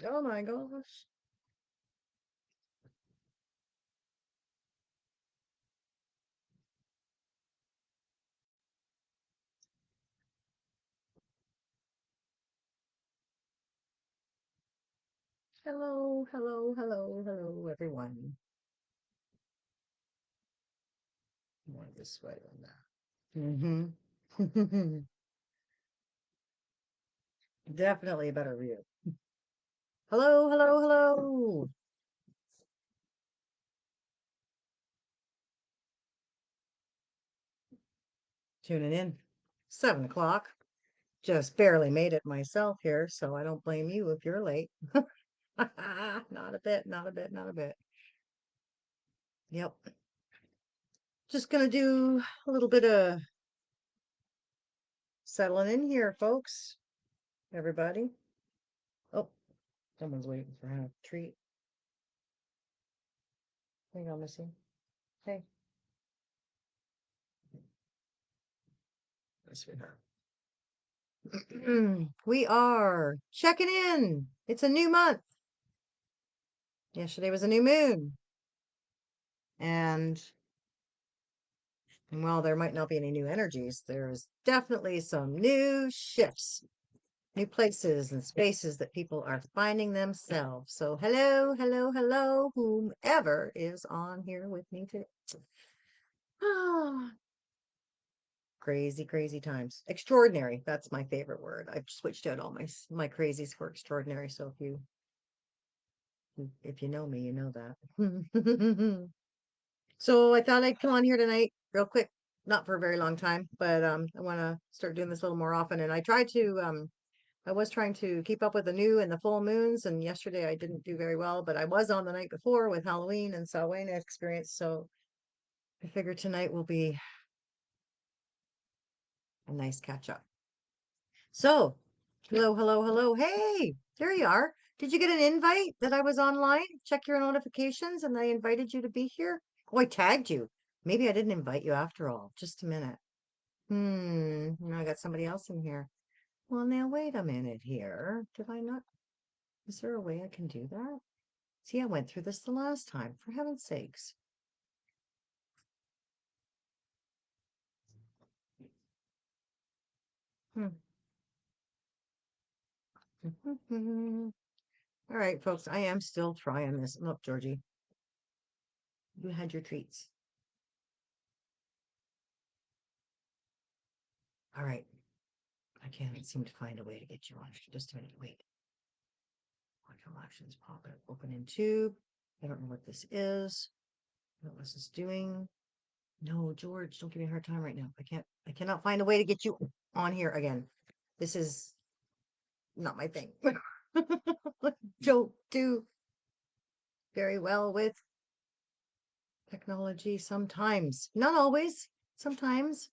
Oh my gosh. Hello, hello, hello, hello, everyone. More this way than that. Mm-hmm. Definitely a better view. Hello, hello, hello. Tuning in. 7 o'clock. Just barely made it myself here, so I don't blame you if you're late. Not a bit, not a bit, not a bit. Yep. Just gonna do a little bit of settling in here, folks. Everybody. Oh, someone's waiting for a treat. Hang on, Missy. Hey, sweetheart. We are checking in. It's a new month. Yesterday was a new moon. And, and while there might not be any new energies, there's definitely some new shifts, new places and spaces that people are finding themselves. So hello, hello, hello, whomever is on here with me today. Ah, crazy, crazy times. Extraordinary. That's my favorite word. I've switched out all my crazies for extraordinary. So if you know me, you know that. So I thought I'd come on here tonight real quick, not for a very long time, but I want to start doing this a little more often. And I was trying to keep up with the new and the full moons, and yesterday I didn't do very well, but I was on the night before with Halloween and Samhain experience, so I figure tonight will be a nice catch up. So, hello, hello, hello. Hey, there you are. Did you get an invite that I was online? Check your notifications and I invited you to be here. Oh, I tagged you. Maybe I didn't invite you after all. Just a minute. Now I got somebody else in here. Well, now wait a minute here. Did I not? Is there a way I can do that? See, I went through this the last time, for heaven's sakes. Hmm. All right, folks, I am still trying this. Look, Georgie, you had your treats. All right. I can't seem to find a way to get you on. Just a minute. Wait. Control actions pop it. Open in tube. I don't know what this is. What this is doing. No, George, don't give me a hard time right now. I cannot find a way to get you on here again. This is not my thing. Don't do very well with technology sometimes. Not always. Sometimes.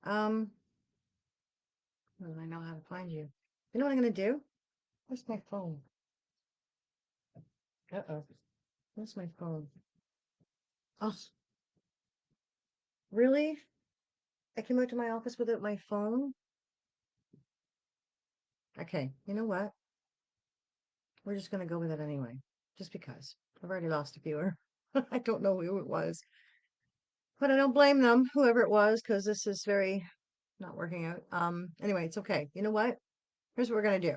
Um, well, I know how to find you. You know what I'm gonna do? Where's my phone? Uh-oh. Where's my phone? Oh, really? I came out to my office without my phone? Okay, you know what? We're just gonna go with it anyway. Just because. I've already lost a viewer. I don't know who it was. But I don't blame them, whoever it was, because this is very not working out. Anyway, it's okay. You know what? Here's what we're gonna do.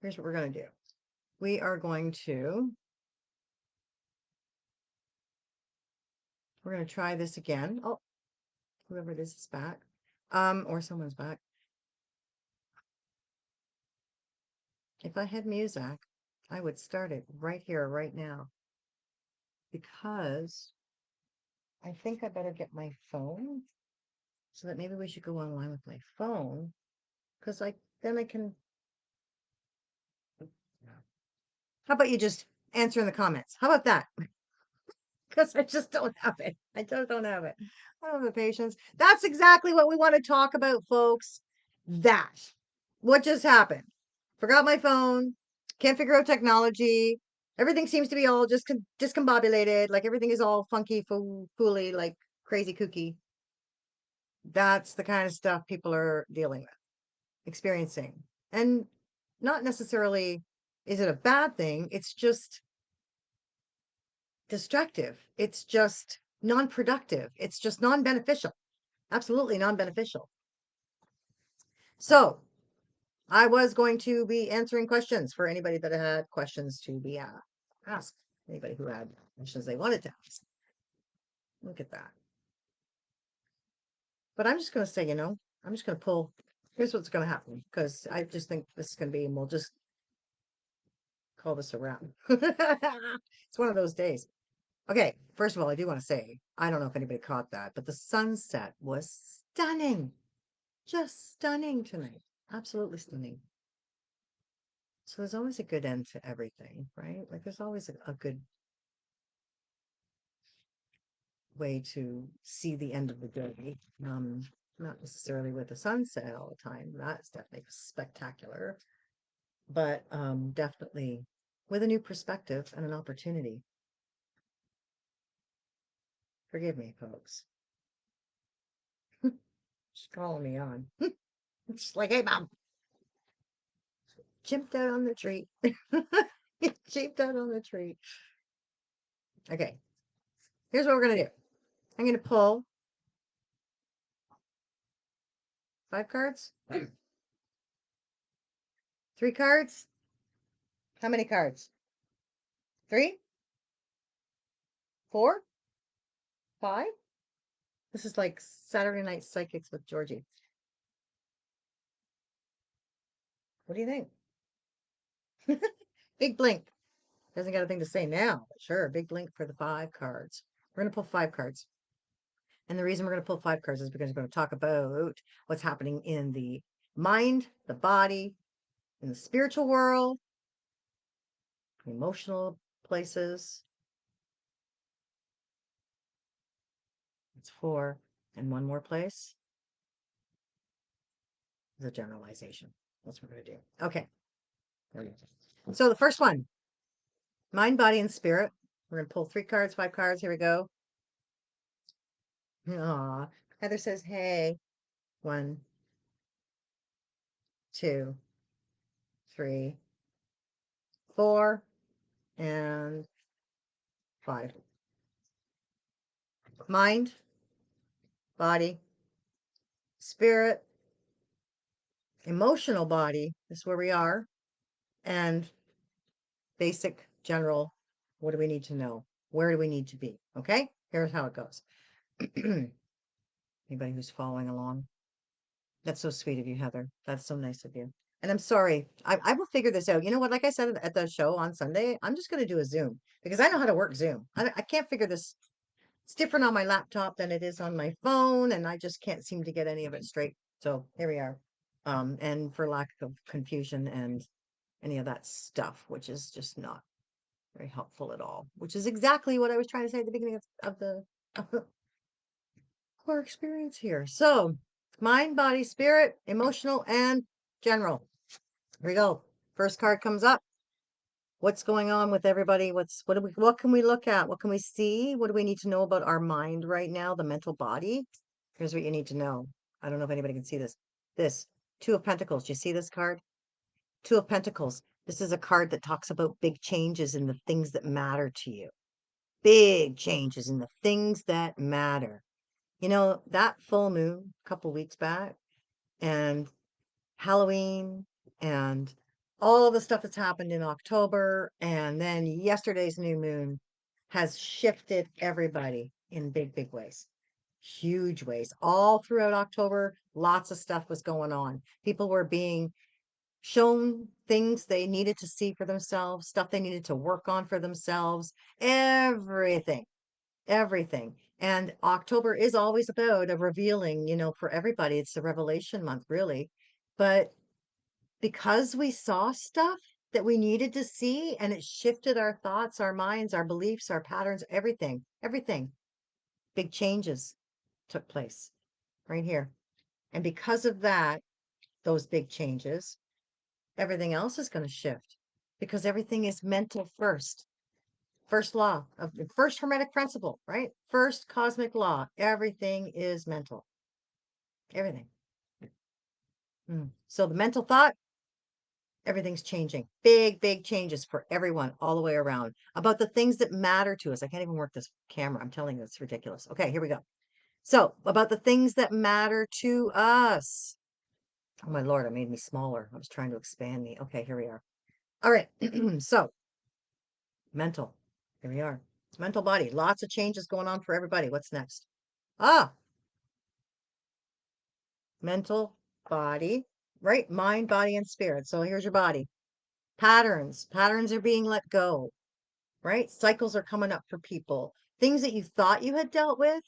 Here's what we're gonna do. We are going to we're gonna try this again. Oh, whoever it is back. Or someone's back. If I had music, I would start it right here, right now. Because I think I better get my phone so that maybe we should go online with my phone. Because then I can. How about you just answer in the comments? How about that? Because I just don't have it. I just don't have it. I don't have the patience. That's exactly what we want to talk about, folks. That. What just happened? Forgot my phone. Can't figure out technology. Everything seems to be all just discombobulated. Like everything is all funky, fooly, like crazy kooky. That's the kind of stuff people are dealing with, experiencing. And not necessarily is it a bad thing, it's just destructive. It's just non-productive. It's just non-beneficial. Absolutely non-beneficial. So I was going to be answering questions for anybody that had questions to be asked. Anybody who had questions they wanted to ask. Look at that. But I'm just going to say, I'm just going to pull. Here's what's going to happen because I just think this is going to be, and we'll just call this a wrap. It's one of those days. Okay, first of all, I do want to say, I don't know if anybody caught that, but the sunset was stunning. Just stunning tonight. Absolutely stunning. So there's always a good end to everything, right? Like there's always a good way to see the end of the day. Not necessarily with the sunset all the time. That's definitely spectacular, but definitely with a new perspective and an opportunity. Forgive me, folks. Just calling me on. It's like, hey, mom, chimped out on the tree. Chimped out on the tree. Okay, here's what we're gonna do. I'm gonna pull 5 cards, 3 cards. How many cards? 3, 4, 5. This is like Saturday Night Psychics with Georgie. What do you think? Big blink. Doesn't got a thing to say now, but sure, big blink for the 5 cards. We're gonna pull 5 cards. And the reason we're going to pull 5 cards is because we're going to talk about what's happening in the mind, the body, in the spiritual world, emotional places. It's 4. And one more place is a generalization. That's what we're going to do. Okay. There we go. So the first one, mind, body, and spirit. We're going to pull 3 cards, 5 cards. Here we go. Aw. Heather says, hey. 1, 2, 3, 4, and 5. Mind, body, spirit, emotional body is where we are, and basic general, what do we need to know? Where do we need to be? Okay, here's how it goes. Anybody who's following along, that's so sweet of you, Heather. That's so nice of you. And I'm sorry, I will figure this out. You know what? Like I said at the show on Sunday, I'm just going to do a Zoom because I know how to work Zoom. I can't figure this. It's different on my laptop than it is on my phone, and I just can't seem to get any of it straight. So here we are. And for lack of confusion and any of that stuff, which is just not very helpful at all, which is exactly what I was trying to say at the beginning of the our experience here. So mind, body, spirit, emotional, and general. Here we go. First card comes up. What's going on with everybody? What can we look at? What can we see? What do we need to know about our mind right now, the mental body? Here's what you need to know. I don't know if anybody can see this. This 2 of Pentacles. Do you see this card? 2 of Pentacles. This is a card that talks about big changes in the things that matter to you. Big changes in the things that matter. You know, that full moon a couple weeks back and Halloween and all of the stuff that's happened in October and then yesterday's new moon has shifted everybody in big, big ways. Huge ways. All throughout October, lots of stuff was going on. People were being shown things they needed to see for themselves, stuff they needed to work on for themselves, everything, everything. And October is always about a revealing, for everybody. It's the revelation month, really. But because we saw stuff that we needed to see and it shifted our thoughts, our minds, our beliefs, our patterns, everything, big changes took place right here. And because of that, those big changes, everything else is going to shift because everything is mental first. First law of the first hermetic principle, right? First cosmic law. Everything is mental. Everything. So the mental thought Everything's changing. Big, big changes for everyone all the way around about the things that matter to us. I can't even work this camera. I'm telling you, it's ridiculous. Okay, here we go. So, about the things that matter to us. Oh my Lord, it made me smaller. I was trying to expand me. Okay, here we are. All right. So, mental. Here we are. Mental body. Lots of changes going on for everybody. What's next? Ah, mental body, right? Mind, body, and spirit. So here's your body. Patterns. Patterns are being let go, right? Cycles are coming up for people. Things that you thought you had dealt with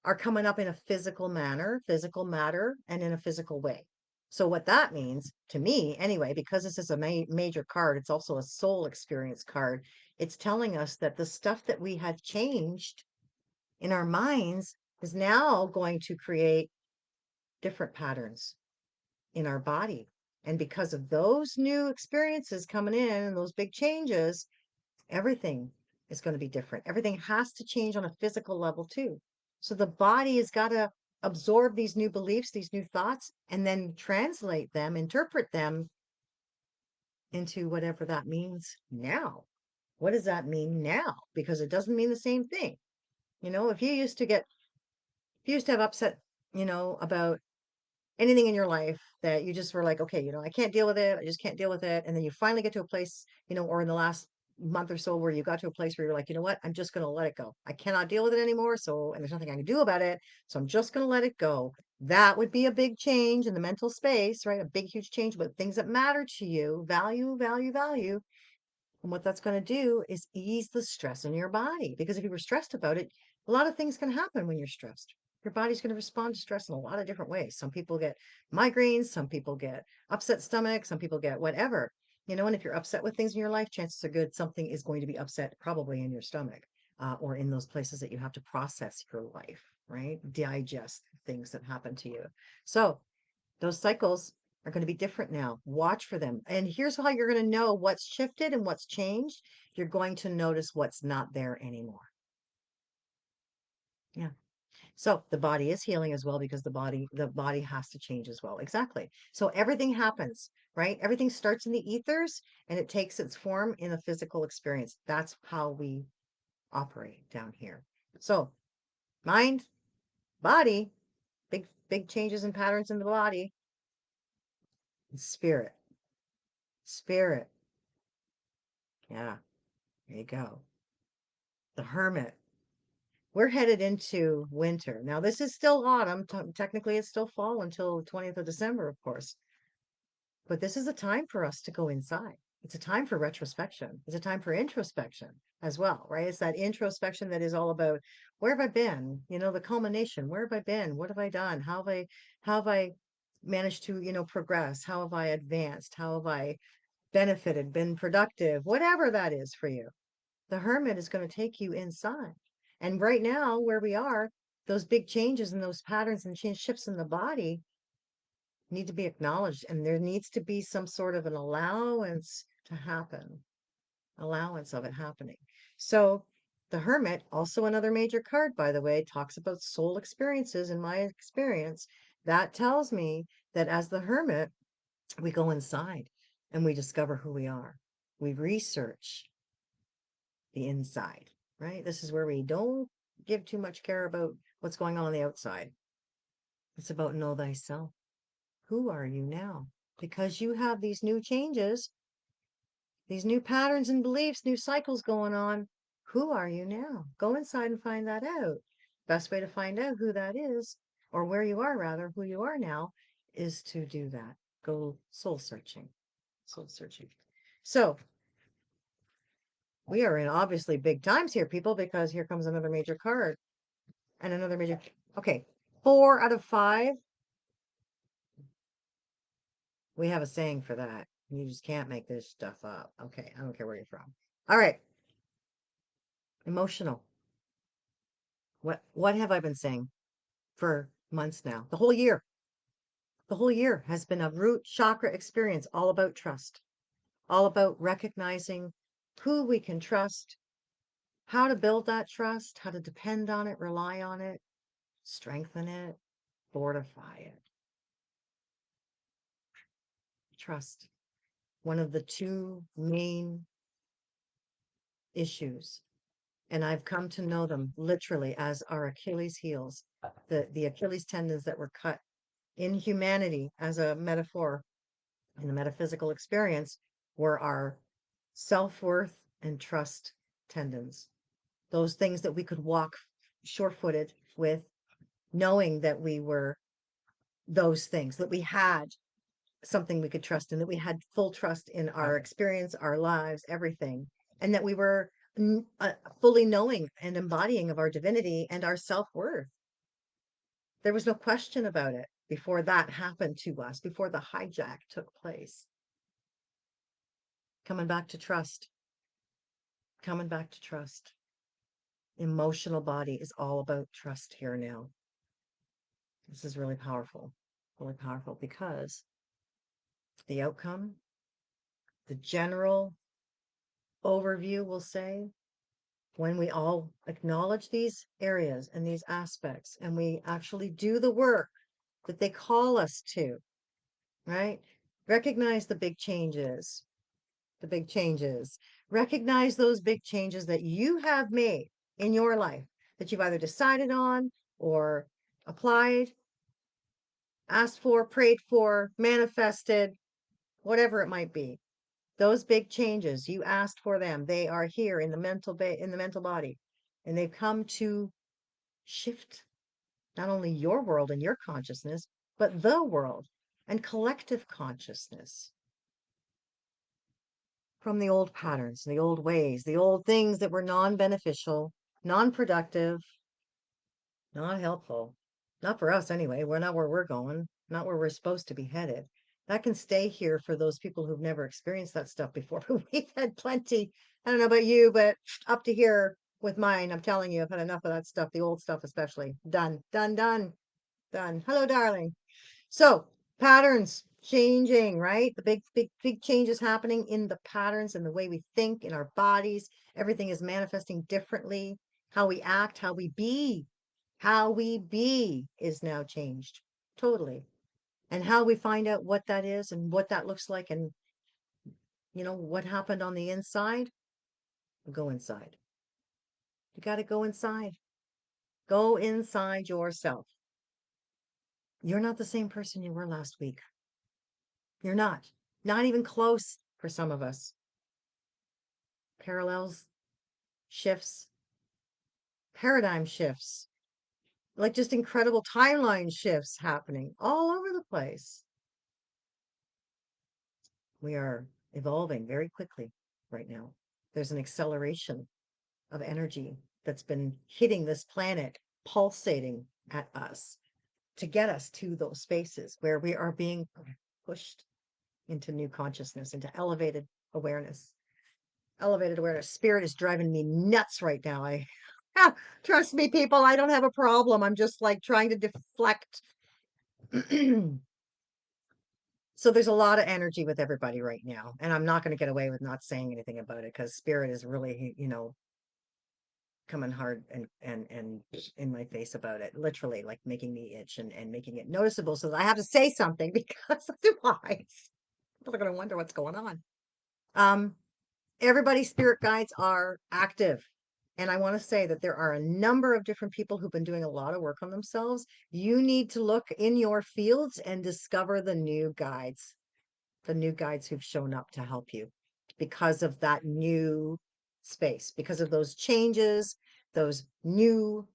are coming up in a physical manner, physical matter, and in a physical way. So what that means to me, anyway, because this is a major card, it's also a soul experience card. It's telling us that the stuff that we had changed in our minds is now going to create different patterns in our body. And because of those new experiences coming in and those big changes, everything is going to be different. Everything has to change on a physical level too. So the body has got to absorb these new beliefs, these new thoughts, and then translate them, interpret them into whatever that means now. What does that mean now? Because it doesn't mean the same thing. You know, if you used to have upset, about anything in your life that you just were like, okay, I can't deal with it. I just can't deal with it. And then you finally get to a place, or in the last month or so where you got to a place where you're like, you know what? I'm just going to let it go. I cannot deal with it anymore. So, and there's nothing I can do about it. So I'm just going to let it go. That would be a big change in the mental space, right? A big, huge change, but things that matter to you, value, value, value. And what that's going to do is ease the stress in your body. Because if you were stressed about it, a lot of things can happen when you're stressed. Your body's going to respond to stress in a lot of different ways. Some people get migraines, some people get upset stomach, some people get whatever. And if you're upset with things in your life, chances are good something is going to be upset probably in your stomach, or in those places that you have to process your life, right? Digest things that happen to you. So those cycles are going to be different now. Watch for them. And here's how you're going to know what's shifted and what's changed. You're going to notice what's not there anymore. Yeah. So the body is healing as well because the body has to change as well. Exactly. So everything happens, right? Everything starts in the ethers and it takes its form in a physical experience. That's how we operate down here. So mind, body, big, big changes and patterns in the body, and spirit, spirit. Yeah. There you go. The Hermit. We're headed into winter. Now, this is still autumn. Technically, it's still fall until 20th of December, of course. But this is a time for us to go inside. It's a time for retrospection. It's a time for introspection as well, right? It's that introspection that is all about where have I been? The culmination. Where have I been? What have I done? How have I managed to, progress? How have I advanced? How have I benefited, been productive? Whatever that is for you. The Hermit is going to take you inside. And right now, where we are, those big changes and those patterns and shifts in the body need to be acknowledged. And there needs to be some sort of an allowance to happen, allowance of it happening. So the Hermit, also another major card, by the way, talks about soul experiences. In my experience, that tells me that as the Hermit, we go inside and we discover who we are. We research the inside, right? This is where we don't give too much care about what's going on the outside. It's about know thyself. Who are you now? Because you have these new changes, these new patterns and beliefs, new cycles going on. Who are you now? Go inside and find that out. Best way to find out who that is, or where you are, rather, who you are now, is to do that. Go soul searching. Soul searching. So, we are in obviously big times here, people, because here comes another major card. And another major. Okay, 4 out of 5. We have a saying for that. You just can't make this stuff up. Okay, I don't care where you're from. All right, emotional. What have I been saying for months now? The whole year. The whole year has been a root chakra experience, all about trust, all about recognizing who we can trust, how to build that trust, how to depend on it, rely on it, strengthen it, fortify it. Trust. one of the two main issues. And I've come to know them literally as our Achilles heels, the Achilles tendons that were cut in humanity as a metaphor in the metaphysical experience were our self-worth and trust tendons. Those things that we could walk sure-footed with, knowing that we were those things, that we had something we could trust in, that we had full trust in our experience, our lives, everything, and that we were fully knowing and embodying of our divinity and our self-worth. There was no question about it before that happened to us, before the hijack took place. Coming back to trust. Coming back to trust. Emotional body is all about trust here now. This is really powerful because the outcome, the general overview, will say, when we all acknowledge these areas and these aspects and we actually do the work that they call us to, right? Recognize the big changes, recognize those big changes that you have made in your life, that you've either decided on or applied, asked for, prayed for, manifested, whatever it might be. Those big changes, you asked for them. They are here in the mental body, and they've come to shift not only your world and your consciousness, but the world and collective consciousness from the old patterns, the old ways, the old things that were non-beneficial, non-productive, not helpful. Not for us anyway. We're not where we're going, not where we're supposed to be headed. That can stay here for those people who've never experienced that stuff before. We've had plenty. I don't know about you, but up to here with mine, I'm telling you, I've had enough of that stuff, the old stuff especially. Done, done, done, done. Hello, darling. So patterns changing, right? The big changes happening in the patterns and the way we think in our bodies. Everything is manifesting differently. How we act, how we be is now changed totally. And how we find out what that is and what that looks like and what happened on the inside, go inside. You got to go inside. Go inside yourself. You're not the same person you were last week. You're not even close for some of us. Parallels, shifts, paradigm shifts, like just incredible timeline shifts happening all over the place. We are evolving very quickly right now. There's an acceleration of energy that's been hitting this planet, pulsating at us to get us to those spaces where we are being pushed into new consciousness, into elevated awareness. Elevated awareness. Spirit is driving me nuts right now. Trust me, people, I don't have a problem. I'm just like trying to deflect. So there's a lot of energy with everybody right now, and I'm not going to get away with not saying anything about it because Spirit is really, coming hard and in my face about it, literally like making me itch and making it noticeable so that I have to say something because otherwise people are going to wonder what's going on. Everybody's spirit guides are active. And I want to say that there are a number of different people who've been doing a lot of work on themselves. You need to look in your fields and discover the new guides who've shown up to help you because of that new space, because of those changes, those new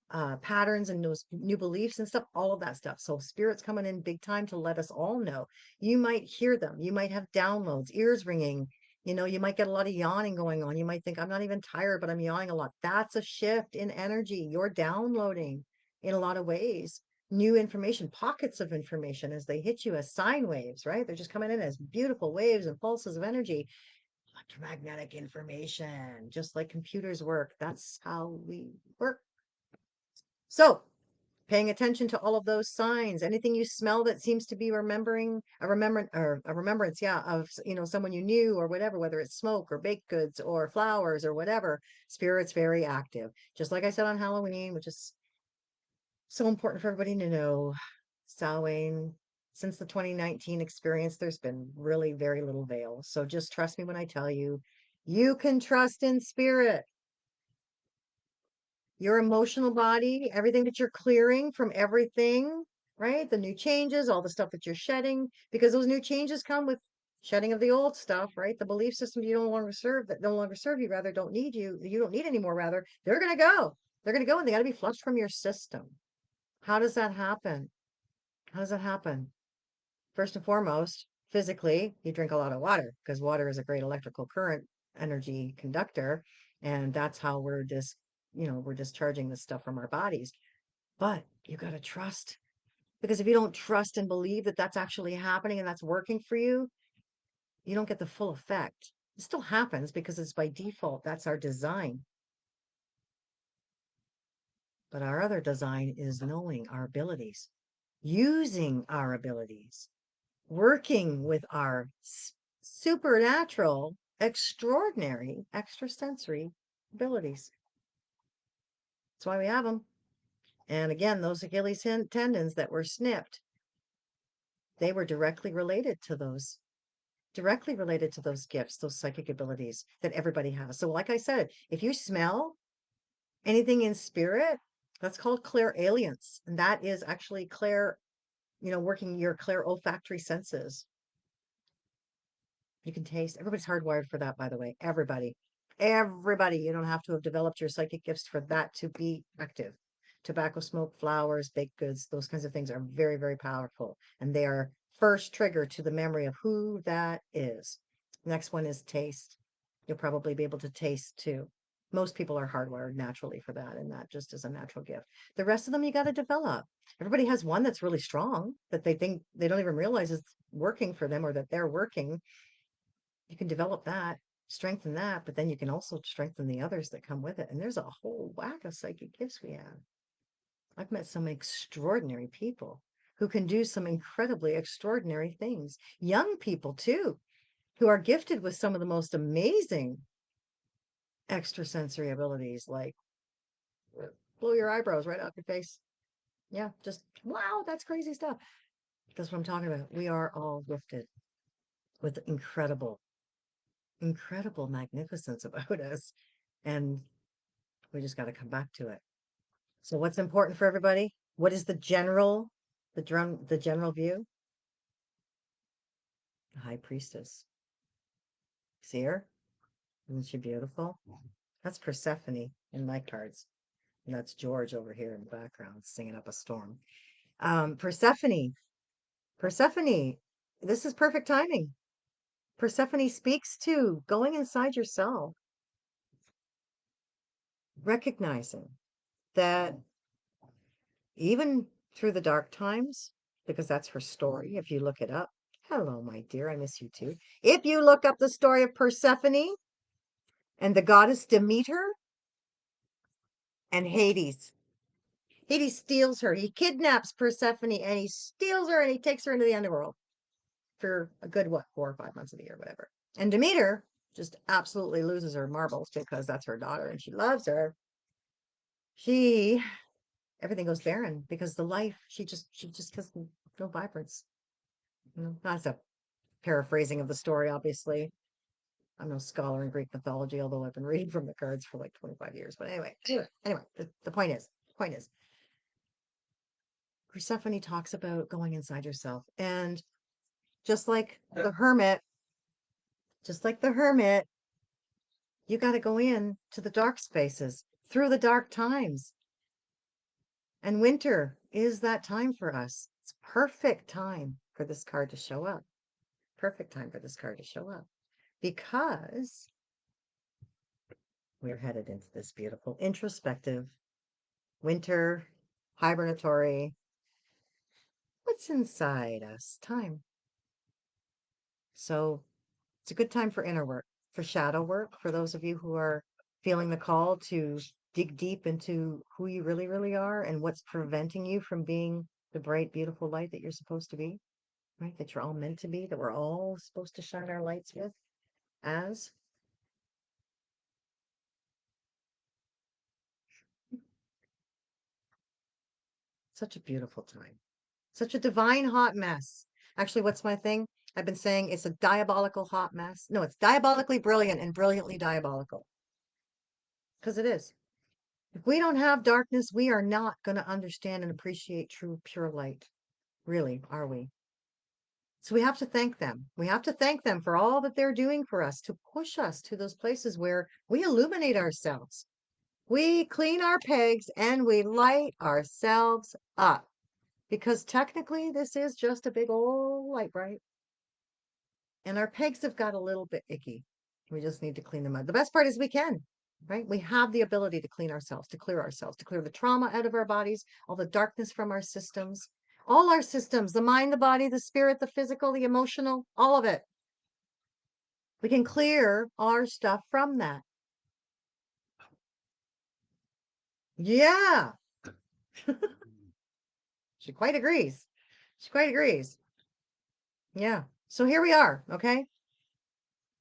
patterns and those new beliefs and stuff, all of that stuff. So Spirit's coming in big time to let us all know. You might hear them. You might have downloads, ears ringing. You might get a lot of yawning going on. You might think, I'm not even tired, but I'm yawning a lot. That's a shift in energy. You're downloading in a lot of ways new information, pockets of information as they hit you as sine waves, right? They're just coming in as beautiful waves and pulses of energy, electromagnetic information, just like computers work. That's how we work. So paying attention to all of those signs, anything you smell that seems to be a remembrance, yeah, of someone you knew or whatever, whether it's smoke or baked goods or flowers or whatever. Spirit's very active, just like I said on Halloween, which is so important for everybody to know. Samhain, Since the 2019 experience, there's been really very little veil. So just trust me when I tell you, you can trust in spirit. Your emotional body, everything that you're clearing from everything, right? The new changes, all the stuff that you're shedding, because those new changes come with shedding of the old stuff, right? The belief system you no longer serve, that no longer serve you, rather don't need you, you don't need anymore, rather, they're going to go. They're going to go and they got to be flushed from your system. How does that happen? How does that happen? First and foremost, physically, you drink a lot of water because water is a great electrical current energy conductor. And that's how we're discharging this stuff from our bodies. But you got to trust, because if you don't trust and believe that that's actually happening and that's working for you, you don't get the full effect. It still happens because it's by default. That's our design. But our other design is knowing our abilities, using our abilities, working with our supernatural, extraordinary, extrasensory abilities. That's why we have them. And again, those Achilles tendons that were snipped, they were directly related to those gifts, those psychic abilities that everybody has. So, like I said, if you smell anything in spirit, that's called clairalience. And that is actually working your olfactory senses. You can taste. Everybody's hardwired for that, by the way. Everybody. You don't have to have developed your psychic gifts for that to be active. Tobacco smoke, flowers, baked goods, those kinds of things are very, very powerful. And they are first trigger to the memory of who that is. Next one is taste. You'll probably be able to taste too. Most people are hardwired naturally for that, and that just is a natural gift. The rest of them you got to develop. Everybody has one that's really strong that they think they don't even realize is working for them or that they're working. You can develop that, strengthen that, but then you can also strengthen the others that come with it. And there's a whole whack of psychic gifts we have. I've met some extraordinary people who can do some incredibly extraordinary things. Young people, too, who are gifted with some of the most amazing extrasensory abilities, like blow your eyebrows right off your face. Yeah, just wow, that's crazy stuff. That's what I'm talking about. We are all gifted with incredible magnificence about us. And we just got to come back to it. So what's important for everybody? What is the general view? The high priestess. See her? Isn't she beautiful? That's Persephone in my cards. And that's George over here in the background singing up a storm. Persephone, Persephone, this is perfect timing. Persephone speaks to going inside yourself, recognizing that even through the dark times, because that's her story, if you look it up. Hello, my dear, I miss you too. If you look up the story of Persephone and the goddess Demeter and Hades, Hades steals her. He kidnaps Persephone and he steals her and he takes her into the underworld for a good, 4 or 5 months of the year, whatever. And Demeter just absolutely loses her marbles because that's her daughter and she loves her. She Everything goes barren because the life she just has no vibrance. That's a paraphrasing of the story, obviously. I'm no scholar in Greek mythology, although I've been reading from the cards for like 25 years. But anyway, the point is, Persephone talks about going inside yourself, and just like the hermit, just like the hermit, you got to go in to the dark spaces through the dark times. And winter is that time for us. It's perfect time for this card to show up. Perfect time for this card to show up because we're headed into this beautiful introspective winter hibernatory what's inside us time. So it's a good time for inner work, for shadow work, for those of you who are feeling the call to dig deep into who you really, really are and what's preventing you from being the bright, beautiful light that you're supposed to be, right? That you're all meant to be, that we're all supposed to shine our lights with as. Such a beautiful time. Such a divine hot mess. Actually, what's my thing? I've been saying it's a diabolical hot mess. No, it's diabolically brilliant and brilliantly diabolical. Because it is. If we don't have darkness, we are not going to understand and appreciate true, pure light. Really, are we? So we have to thank them. We have to thank them for all that they're doing for us to push us to those places where we illuminate ourselves. We clean our pegs and we light ourselves up. Because technically, this is just a big old light bright. And our pegs have got a little bit icky. We just need to clean them out. The best part is we can, right? We have the ability to clean ourselves, to clear ourselves, to clear the trauma out of our bodies, all the darkness from our systems, all our systems, the mind, the body, the spirit, the physical, the emotional, all of it. We can clear our stuff from that. Yeah, she quite agrees. She quite agrees. Yeah. So here we are. Okay.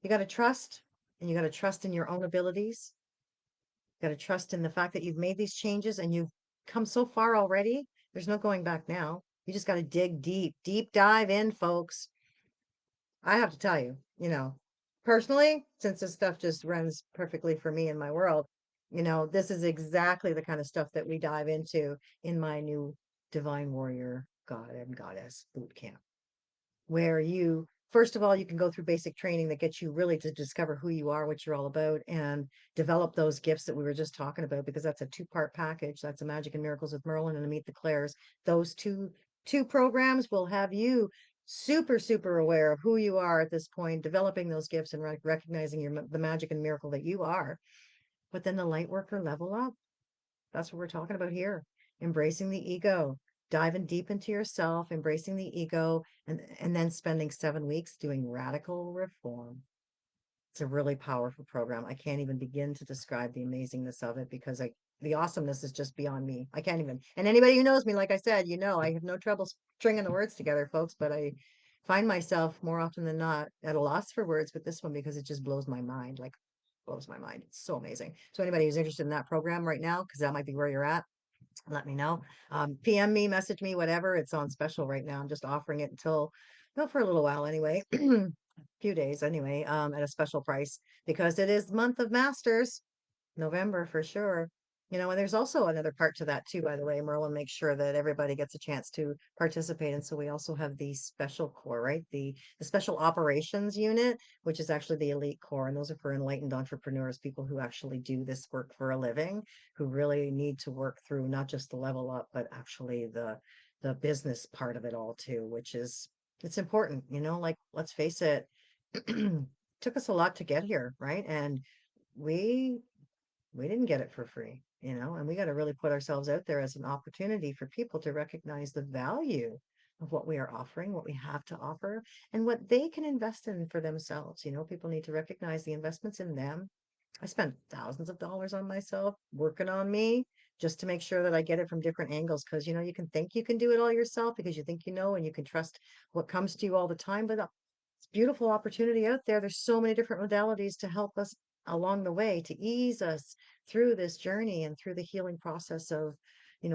You got to trust, and you got to trust in your own abilities. You got to trust in the fact that you've made these changes and you've come so far already. There's no going back now. You just got to dig deep, deep dive in, folks. I have to tell you, personally, since this stuff just runs perfectly for me in my world, this is exactly the kind of stuff that we dive into in my new Divine Warrior God and Goddess boot camp, where you first of all you can go through basic training that gets you really to discover who you are, what you're all about, and develop those gifts that we were just talking about, because that's a two-part package. That's a Magic and Miracles with Merlin and a Meet the Clairs. Those two programs will have you super aware of who you are at this point, developing those gifts and recognizing the magic and miracle that you are. But then the light worker level up, that's what we're talking about here. Embracing the ego, diving deep into yourself, embracing the ego, and then spending 7 weeks doing radical reform. It's a really powerful program. I can't even begin to describe the amazingness of it, because the awesomeness is just beyond me. I can't even. And anybody who knows me, like I said, I have no trouble stringing the words together, folks, but I find myself more often than not at a loss for words with this one, because it just blows my mind. Like, blows my mind. It's so amazing. So anybody who's interested in that program right now, because that might be where you're at, let me know. PM me, message me, whatever. It's on special right now. I'm just offering it until, no, for a little while anyway. Few days anyway, at a special price, because it is month of masters, November for sure. And there's also another part to that too, by the way. Merlin makes sure that everybody gets a chance to participate. And so we also have the special core, right? The special operations unit, which is actually the elite core. And those are for enlightened entrepreneurs, people who actually do this work for a living, who really need to work through not just the level up, but actually the business part of it all too, which is, it's important, like, let's face it, took us a lot to get here, right? And we we didn't get it for free, and we got to really put ourselves out there as an opportunity for people to recognize the value of what we are offering, what we have to offer, and what they can invest in for themselves. People need to recognize the investments in them. I spent thousands of dollars on myself, working on me, just to make sure that I get it from different angles. Because, you can think you can do it all yourself because you think and you can trust what comes to you all the time. But it's a beautiful opportunity out there. There's so many different modalities to help us along the way, to ease us through this journey and through the healing process of,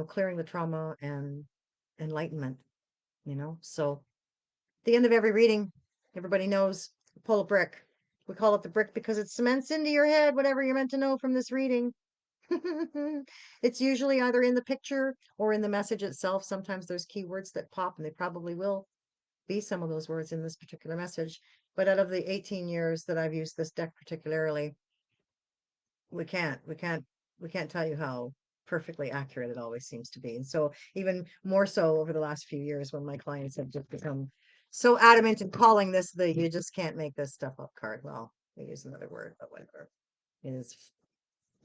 clearing the trauma and enlightenment, So at the end of every reading, everybody knows, pull a brick. We call it the brick because it cements into your head whatever you're meant to know from this reading. It's usually either in the picture or in the message itself. Sometimes there's keywords that pop, and they probably will be some of those words in this particular message. But out of the 18 years that I've used this deck particularly, we can't we can't we can't tell you how perfectly accurate it always seems to be. And so even more so over the last few years, when my clients have just become so adamant in calling this the "you just can't make this stuff up" card. Well, we use another word, but whatever. It is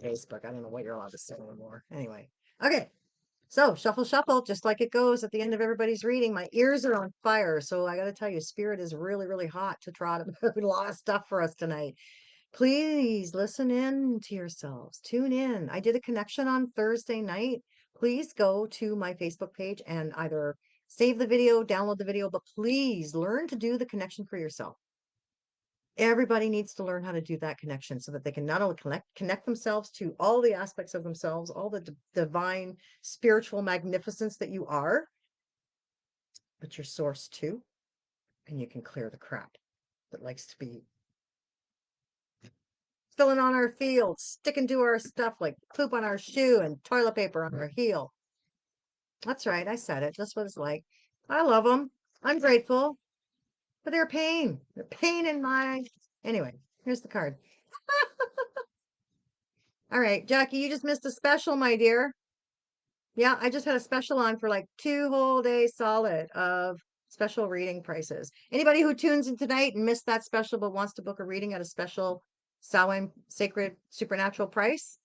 Facebook. I don't know what you're allowed to say anymore. Anyway, okay. So shuffle, shuffle, just like it goes at the end of everybody's reading. My ears are on fire. So I got to tell you, spirit is really hot to trot a lot of stuff for us tonight. Please listen in to yourselves. Tune in. I did a connection on Thursday night. Please go to my Facebook page and either save the video, download the video, but please learn to do the connection for yourself. Everybody needs to learn how to do that connection so that they can not only connect themselves to all the aspects of themselves, all the divine spiritual magnificence that you are, but you're source too, and you can clear the crap that likes to be filling on our fields, sticking to our stuff like poop on our shoe and toilet paper on our heel. That's right, I said it. That's what it's like. I love them. I'm grateful, but they're a pain. They're a pain in my. Anyway, here's the card. All right, Jackie, you just missed a special, my dear. Yeah, I just had a special on for like 2 whole days solid of special reading prices. Anybody who tunes in tonight and missed that special but wants to book a reading at a special Samhain Sacred Supernatural price,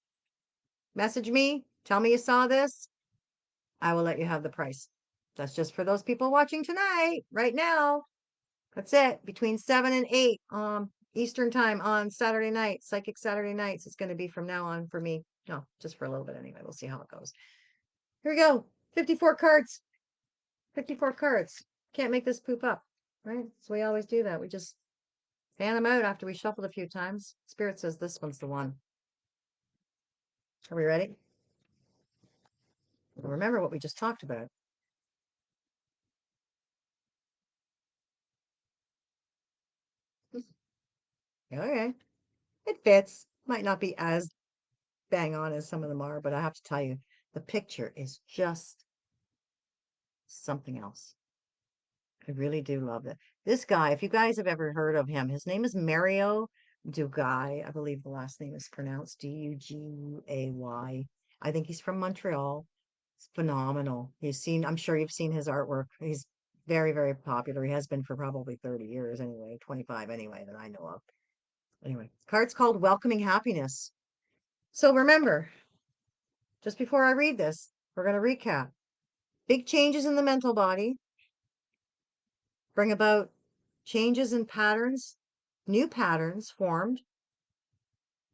message me. Tell me you saw this. I will let you have the price. That's just for those people watching tonight, right now. That's it. Between 7 and 8 Eastern time on Saturday night, Psychic Saturday nights. It's going to be from now on for me. No, just for a little bit anyway. We'll see how it goes. Here we go. 54 cards. 54 cards. Can't make this poop up, right? So we always do that. We just fan them out after we shuffled a few times. Spirit says this one's the one. Are we ready? Remember what we just talked about. Okay. It fits. Might not be as bang on as some of them are, but I have to tell you, the picture is just something else. I really do love it. This guy, if you guys have ever heard of him, his name is Mario Duguay. I believe the last name is pronounced Duguay. I think he's from Montreal. It's phenomenal. I'm sure you've seen his artwork. He's very, very popular. He has been for probably 30 years anyway, 25 anyway, that I know of. Anyway, card's called Welcoming Happiness. So remember, just before I read this, we're going to recap. Big changes in the mental body bring about changes in patterns, new patterns formed,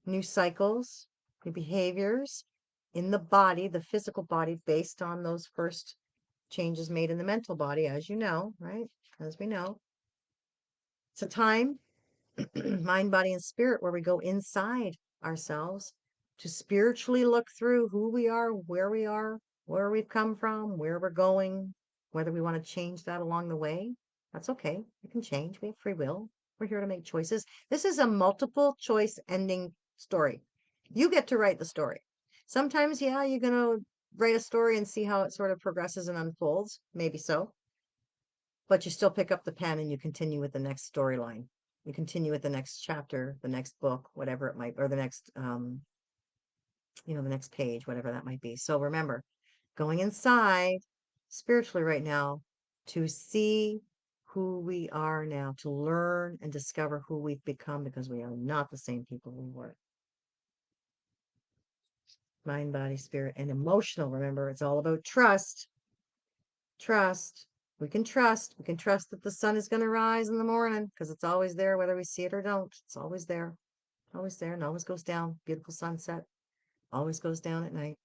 new cycles, new behaviors in the body, the physical body, based on those first changes made in the mental body, as you know, right? As we know. It's a time, mind, body, and spirit, where we go inside ourselves to spiritually look through who we are, where we've come from, where we're going, whether we want to change that along the way. That's okay. We can change. We have free will. We're here to make choices. This is a multiple choice ending story. You get to write the story. Sometimes, yeah, you're going to write a story and see how it sort of progresses and unfolds. Maybe so. But you still pick up the pen and you continue with the next storyline. You continue with the next chapter, the next book, whatever it might, or the next, the next page, whatever that might be. So remember, going inside spiritually right now to see who we are now, to learn and discover who we've become, because we are not the same people we were. Mind, body, spirit, and emotional. Remember, it's all about trust. Trust. We can trust. We can trust that the sun is going to rise in the morning, because it's always there, whether we see it or don't. It's always there. Always there and always goes down. Beautiful sunset. Always goes down at night,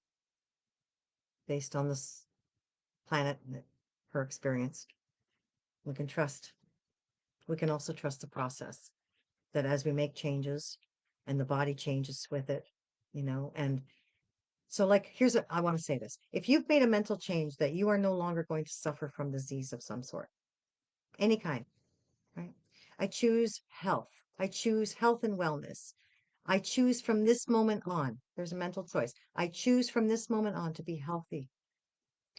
based on this planet and her experience. We can trust. We can also trust the process, that as we make changes and the body changes with it, and so, like, I want to say this. If you've made a mental change that you are no longer going to suffer from disease of some sort, any kind, right? I choose health. I choose health and wellness. I choose from this moment on, there's a mental choice. I choose from this moment on to be healthy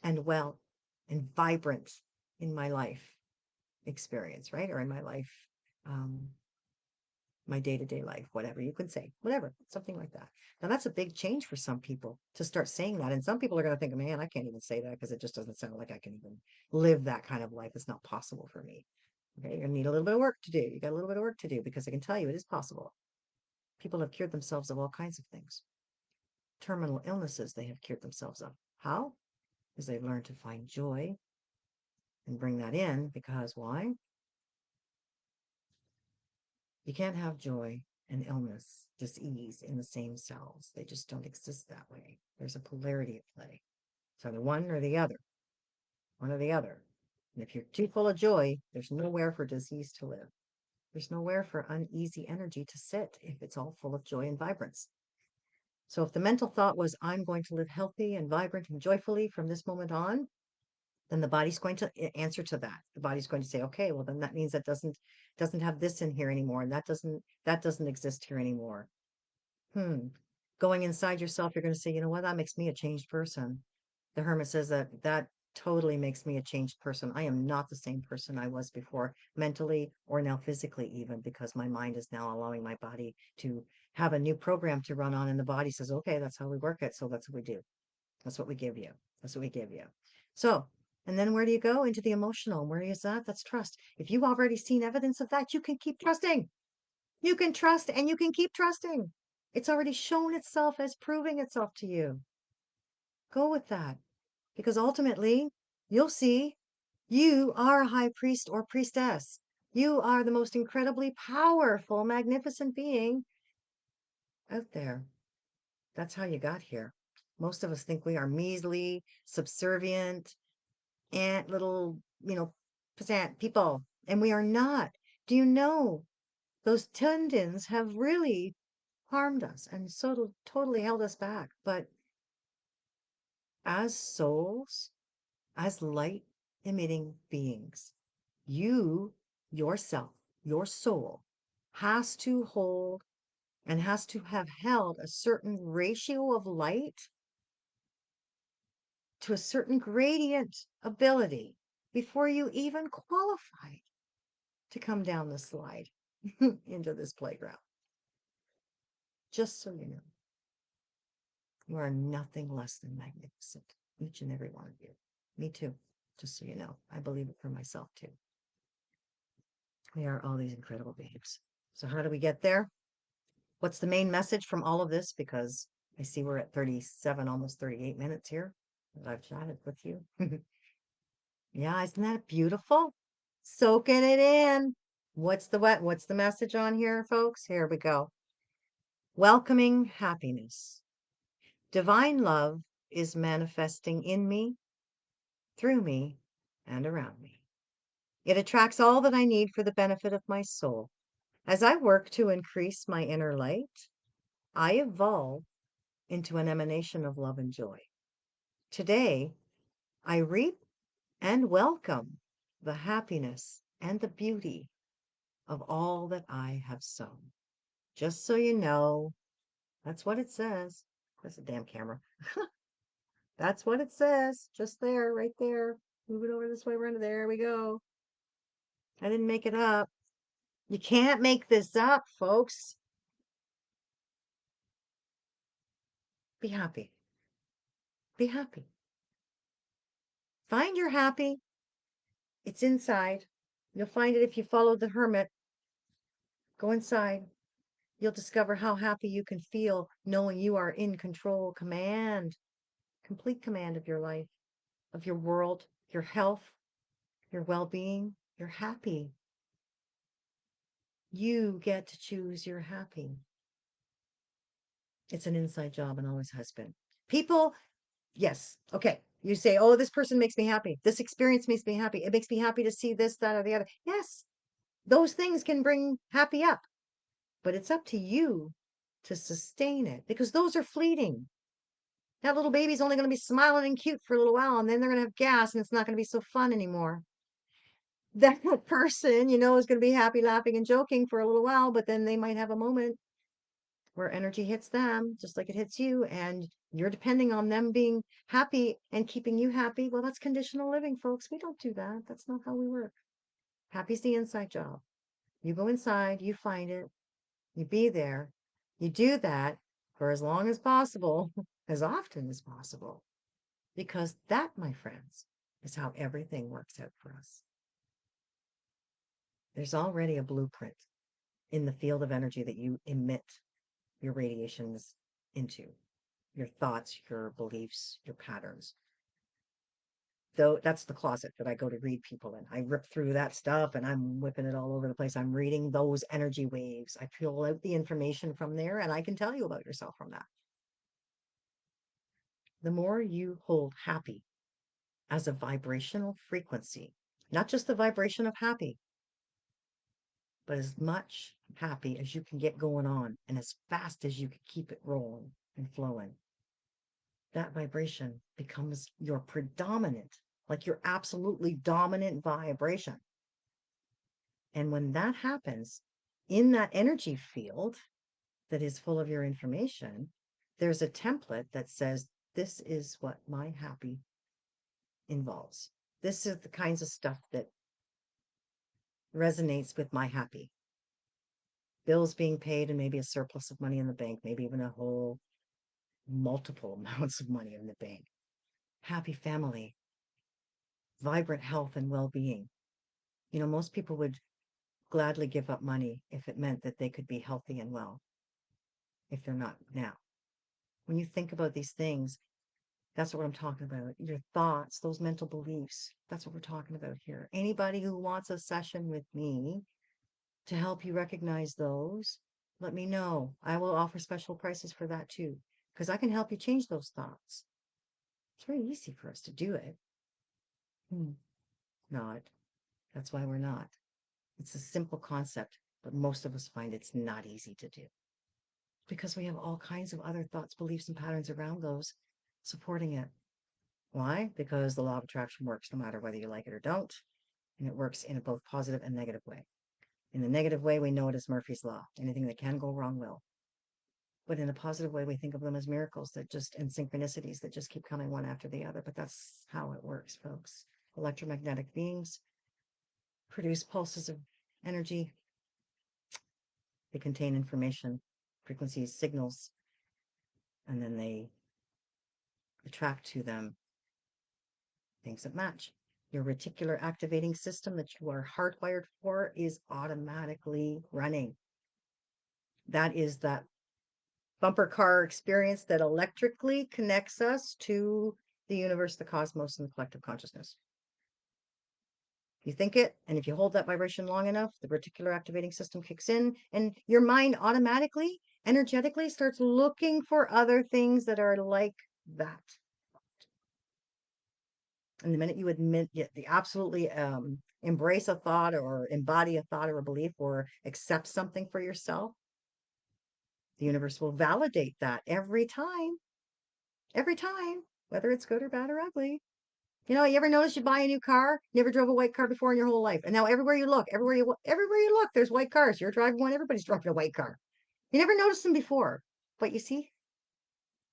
and well and vibrant in my life experience, right? Or in my life, um, my day-to-day life, whatever you could say, whatever, something like that. Now that's a big change for some people to start saying that. And some people are going to think, man, I can't even say that because it just doesn't sound like I can even live that kind of life. It's not possible for me. Okay, you're gonna need a little bit of work to do. You got a little bit of work to do, because I can tell you it is possible. People have cured themselves of all kinds of things. Terminal illnesses, they have cured themselves of. How? Because they've learned to find joy and bring that in, because why? You can't have joy and illness, disease in the same cells. They just don't exist that way. There's a polarity at play. It's either one or the other, one or the other. And if you're too full of joy, there's nowhere for disease to live. There's nowhere for uneasy energy to sit if it's all full of joy and vibrance. So if the mental thought was, I'm going to live healthy and vibrant and joyfully from this moment on, then the body's going to answer to that. The body's going to say, okay, well then that means that doesn't have this in here anymore, and that doesn't exist here anymore. Going inside yourself, you're going to say, you know what, that makes me a changed person. The hermit says that totally makes me a changed person. I am not the same person I was before, mentally or now physically, even because my mind is now allowing my body to have a new program to run on. And the body says, okay, that's how we work it. So that's what we do. That's what we give you. That's what we give you. So, and then where do you go? Into the emotional. Where is that? That's trust. If you've already seen evidence of that, you can keep trusting. You can trust and you can keep trusting. It's already shown itself as proving itself to you. Go with that because ultimately you'll see you are a high priest or priestess. You are the most incredibly powerful, magnificent being out there. That's how you got here. Most of us think we are measly, subservient, ant little, peasant people, and we are not. Do you know those tendons have really harmed us and so totally held us back? But as souls, as light emitting beings, you yourself, your soul, has to hold and has to have held a certain ratio of light to a certain gradient ability before you even qualified to come down the slide into this playground. Just so you know, you are nothing less than magnificent, each and every one of you. Me too, just so you know. I believe it for myself too. We are all these incredible beings. So how do we get there? What's the main message from all of this? Because I see we're at 37, almost 38 minutes here that I've chatted with you. Yeah, isn't that beautiful? Soaking it in. What's the message on here, folks? Here we go. Welcoming happiness. Divine love is manifesting in me, through me, and around me. It attracts all that I need for the benefit of my soul. As I work to increase my inner light, I evolve into an emanation of love and joy. Today, I reap and welcome the happiness and the beauty of all that I have sown. Just so you know, that's what it says. That's a damn camera. That's what it says. Just there, right there. Move it over this way, right there we go. I didn't make it up. You can't make this up, folks. Be happy. Be happy. Find your happy. It's inside. You'll find it if you follow the hermit. Go inside. You'll discover how happy you can feel knowing you are in control, complete command of your life, of your world, your health, your well-being. You're happy. You get to choose your happy. It's an inside job and always has been. People, yes, okay. You say, oh, this person makes me happy. This experience makes me happy. It makes me happy to see this, that, or the other. Yes, those things can bring happy up, but it's up to you to sustain it because those are fleeting. That little baby's only going to be smiling and cute for a little while, and then they're going to have gas and it's not going to be so fun anymore. That person, is going to be happy, laughing, and joking for a little while, but then they might have a moment where energy hits them just like it hits you, and you're depending on them being happy and keeping you happy. Well, that's conditional living, folks. We don't do that. That's not how we work. Happy's the inside job. You go inside, you find it, you be there, you do that for as long as possible, as often as possible, because that, my friends, is how everything works out for us. There's already a blueprint in the field of energy that you emit your radiations into, your thoughts, your beliefs, your patterns. Though that's the closet that I go to read people in. I rip through that stuff and I'm whipping it all over the place. I'm reading those energy waves. I pull out the information from there and I can tell you about yourself from that. The more you hold happy as a vibrational frequency, not just the vibration of happy, but as much happy as you can get going on and as fast as you can keep it rolling and flowing, that vibration becomes your predominant like your absolutely dominant vibration. And when that happens in that energy field that is full of your information, there's a template that says, this is what my happy involves. This is the kinds of stuff that resonates with my happy. Bills being paid and maybe a surplus of money in the bank, maybe even a whole multiple amounts of money in the bank. Happy family, vibrant health and well-being. You know, most people would gladly give up money if it meant that they could be healthy and well, if they're not now. When you think about these things, that's what I'm talking about. Your thoughts, those mental beliefs. That's what we're talking about here. Anybody who wants a session with me to help you recognize those, let me know. I will offer special prices for that too, because I can help you change those thoughts. It's very easy for us to do it. Not. That's why we're not. It's a simple concept, but most of us find it's not easy to do because we have all kinds of other thoughts, beliefs, and patterns around those supporting it. Why? Because the law of attraction works no matter whether you like it or don't. And it works in a both positive and negative way. In the negative way, we know it as Murphy's Law. Anything that can go wrong will. But in a positive way, we think of them as miracles that just, and synchronicities that just keep coming one after the other. But that's how it works, folks. Electromagnetic beings produce pulses of energy. They contain information, frequencies, signals, and then they attract to them things that match. Your reticular activating system that you are hardwired for is automatically running. That is that bumper car experience that electrically connects us to the universe, the cosmos, and the collective consciousness. You think it, and if you hold that vibration long enough, the reticular activating system kicks in, and your mind automatically, energetically starts looking for other things that are like that. And the minute you admit, the absolutely embrace a thought or embody a thought or a belief or accept something for yourself, the universe will validate that every time, whether it's good or bad or ugly. You know, you ever notice you buy a new car, never drove a white car before in your whole life, and now everywhere you look, everywhere you look, there's white cars. You're driving one, everybody's driving a white car. You never noticed them before, but you see,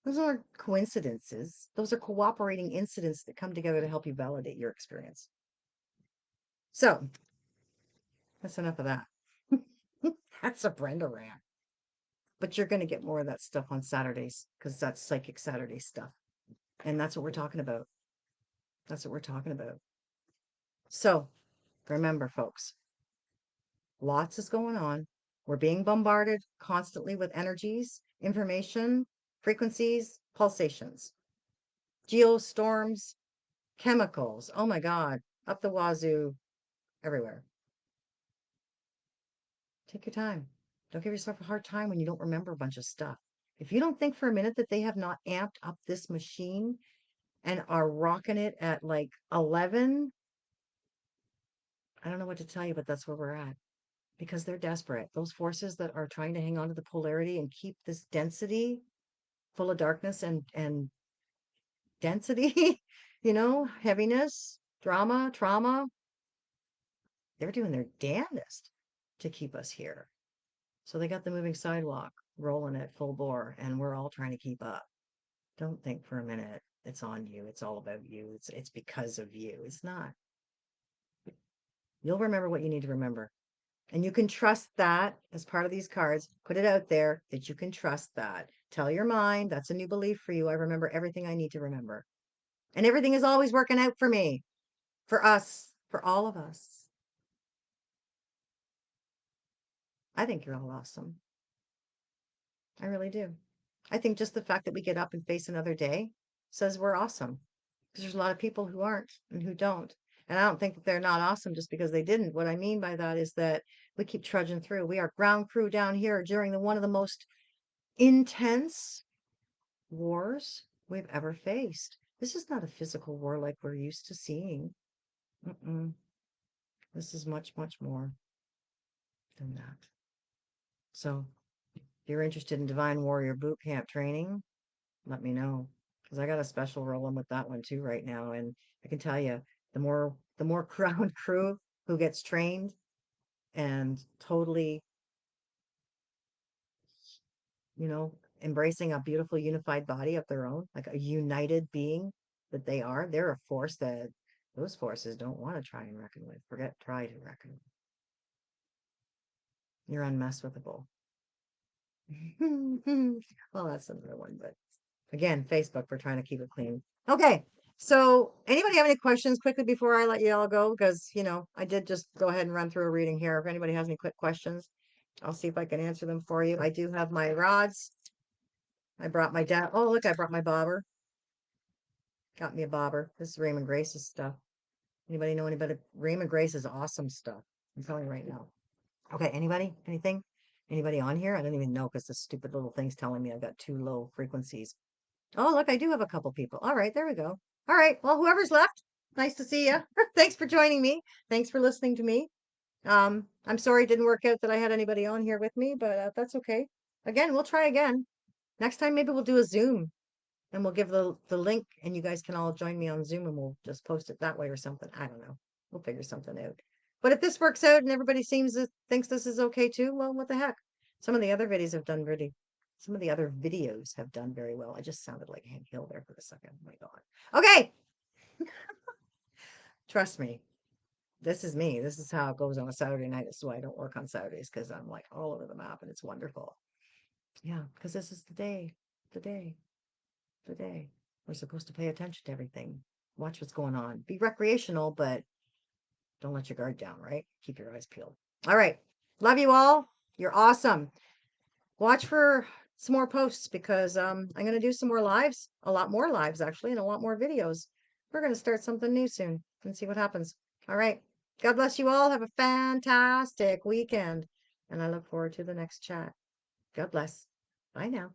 those aren't coincidences. Those are cooperating incidents that come together to help you validate your experience. So that's enough of that. That's a Brenda rant. But you're going to get more of that stuff on Saturdays because that's Psychic Saturday stuff. And that's what we're talking about. That's what we're talking about. So remember, folks, lots is going on. We're being bombarded constantly with energies, information, frequencies, pulsations, geostorms, chemicals. Oh my God, up the wazoo, everywhere. Take your time. Don't give yourself a hard time when you don't remember a bunch of stuff. If you don't think for a minute that they have not amped up this machine and are rocking it at like 11, I don't know what to tell you, but that's where we're at because they're desperate. Those forces that are trying to hang on to the polarity and keep this density full of darkness and density, heaviness, drama, trauma, they're doing their damnedest to keep us here. So they got the moving sidewalk rolling at full bore, and we're all trying to keep up. Don't think for a minute it's on you. It's all about you. It's because of you. It's not. You'll remember what you need to remember. And you can trust that as part of these cards. Put it out there that you can trust that. Tell your mind that's a new belief for you. I remember everything I need to remember. And everything is always working out for me, for us, for all of us. I think you're all awesome. I really do. I think just the fact that we get up and face another day says we're awesome. Because there's a lot of people who aren't and who don't. And I don't think that they're not awesome just because they didn't. What I mean by that is that we keep trudging through. We are ground crew down here during one of the most intense wars we've ever faced. This is not a physical war like we're used to seeing. Mm-mm. This is much, much more than that. So if you're interested in Divine Warrior Boot Camp training, let me know. because I got a special rolling with that one too right now. And I can tell you, the more ground crew who gets trained and totally, embracing a beautiful unified body of their own, like a united being that they are, they're a force that those forces don't want to try and reckon with. Forget try to reckon with. You're unmessable. Well, that's another one, but again, Facebook, we're trying to keep it clean. Okay. So anybody have any questions quickly before I let you all go? Because, I did just go ahead and run through a reading here. If anybody has any quick questions, I'll see if I can answer them for you. I do have my rods. I brought my dad. Oh, look, I brought my bobber. Got me a bobber. This is Raymond Grace's stuff. Anybody know anybody? Raymond Grace is awesome stuff. I'm telling you right now. Okay, anybody? Anything? Anybody on here? I don't even know because this stupid little thing's telling me I've got too low frequencies. Oh, look, I do have a couple people. All right, there we go. All right, well, whoever's left, nice to see you. Thanks for joining me. Thanks for listening to me. I'm sorry it didn't work out that I had anybody on here with me, but that's okay. Again, we'll try again. Next time, maybe we'll do a Zoom and we'll give the link and you guys can all join me on Zoom and we'll just post it that way or something. I don't know. We'll figure something out. But if this works out and everybody thinks this is okay too, well, what the heck? Some of the other videos have done very well. I just sounded like Hank Hill there for a second. Oh my God. Okay. Trust me. This is me. This is how it goes on a Saturday night. This is why I don't work on Saturdays because I'm like all over the map and it's wonderful. Yeah, because this is the day, the day. We're supposed to pay attention to everything. Watch what's going on. Be recreational, but don't let your guard down, right? Keep your eyes peeled. All right. Love you all. You're awesome. Watch for some more posts because I'm going to do some more lives, a lot more lives actually, and a lot more videos. We're going to start something new soon and see what happens. All right. God bless you all. Have a fantastic weekend. And I look forward to the next chat. God bless. Bye now.